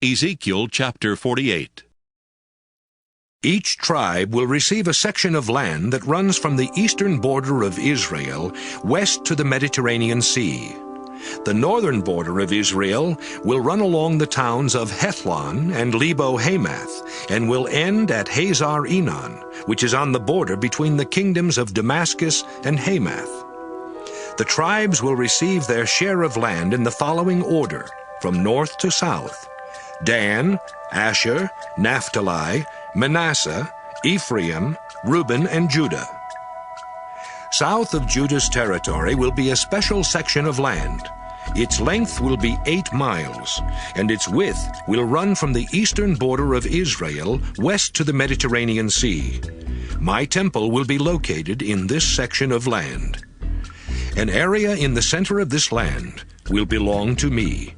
Ezekiel Chapter 48. Each tribe will receive a section of land that runs from the eastern border of Israel west to the Mediterranean Sea. The northern border of Israel will run along the towns of Hethlon and Lebo-Hamath and will end at Hazar-Enon, which is on the border between the kingdoms of Damascus and Hamath. The tribes will receive their share of land in the following order, from north to south: Dan, Asher, Naphtali, Manasseh, Ephraim, Reuben, and Judah. South of Judah's territory will be a special section of land. Its length will be 8 miles, and its width will run from the eastern border of Israel west to the Mediterranean Sea. My temple will be located in this section of land. An area in the center of this land will belong to me.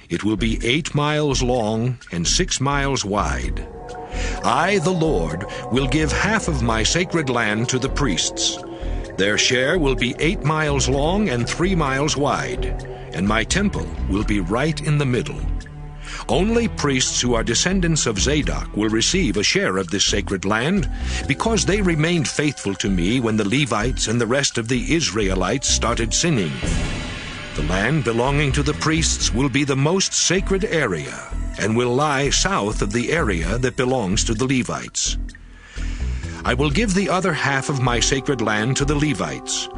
It will be 8 miles long and 6 miles wide. I, the Lord, will give half of my sacred land to the priests. Their share will be 8 miles long and 3 miles wide, and my temple will be right in the middle. Only priests who are descendants of Zadok will receive a share of this sacred land, because they remained faithful to me when the Levites and the rest of the Israelites started sinning. The land belonging to the priests will be the most sacred area, and will lie south of the area that belongs to the Levites. I will give the other half of my sacred land to the Levites.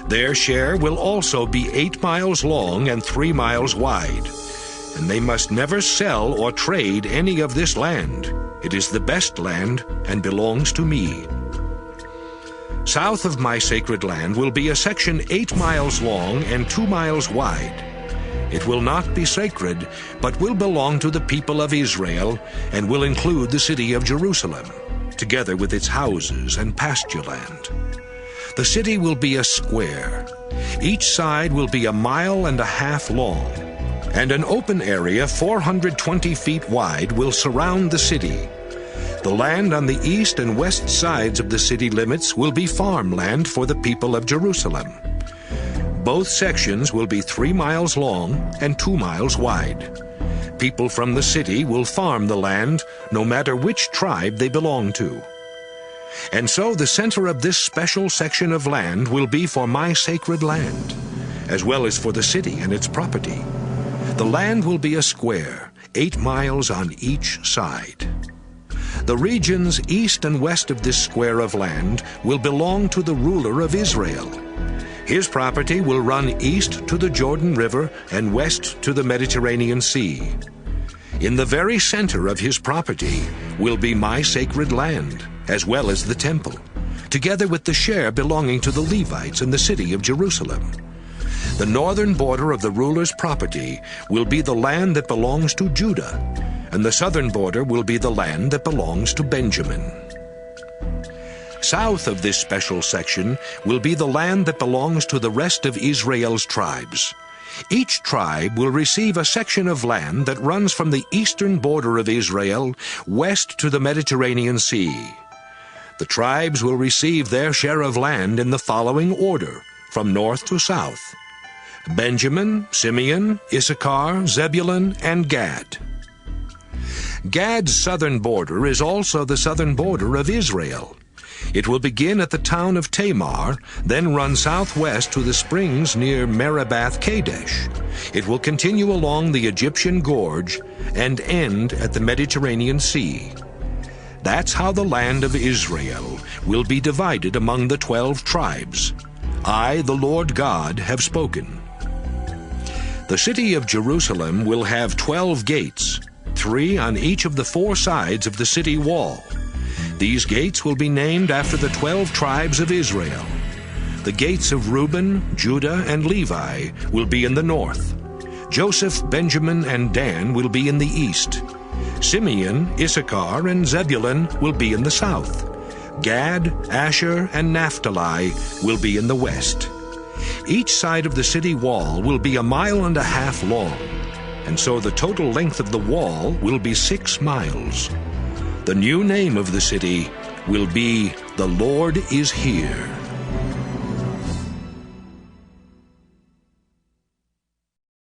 Their share will also be 8 miles long and 3 miles wide, and they must never sell or trade any of this land. It is the best land and belongs to me. South of my sacred land will be a section 8 miles long and 2 miles wide. It will not be sacred, but will belong to the people of Israel, and will include the city of Jerusalem, together with its houses and pasture land. The city will be a square. Each side will be 1.5 miles long, and an open area 420 feet wide will surround the city. The land on the east and west sides of the city limits will be farmland for the people of Jerusalem. Both sections will be 3 miles long and 2 miles wide. People from the city will farm the land, no matter which tribe they belong to. And so the center of this special section of land will be for my sacred land, as well as for the city and its property. The land will be a square, 8 miles on each side. The regions east and west of this square of land will belong to the ruler of Israel. His property will run east to the Jordan River and west to the Mediterranean Sea. In the very center of his property will be my sacred land, as well as the temple, together with the share belonging to the Levites and the city of Jerusalem. The northern border of the ruler's property will be the land that belongs to Judah, and the southern border will be the land that belongs to Benjamin. South of this special section will be the land that belongs to the rest of Israel's tribes. Each tribe will receive a section of land that runs from the eastern border of Israel west to the Mediterranean Sea. The tribes will receive their share of land in the following order, from north to south: Benjamin, Simeon, Issachar, Zebulun, and Gad. Gad's southern border is also the southern border of Israel. It will begin at the town of Tamar, then run southwest to the springs near Meribah Kadesh. It will continue along the Egyptian Gorge and end at the Mediterranean Sea. That's how the land of Israel will be divided among the 12 tribes. I, the Lord God, have spoken. The city of Jerusalem will have 12 gates, 3 on each of the 4 sides of the city wall. These gates will be named after the 12 tribes of Israel. The gates of Reuben, Judah, and Levi will be in the north. Joseph, Benjamin, and Dan will be in the east. Simeon, Issachar, and Zebulun will be in the south. Gad, Asher, and Naphtali will be in the west. Each side of the city wall will be 1.5 miles long, and so the total length of the wall will be 6 miles. The new name of the city will be "The Lord is Here."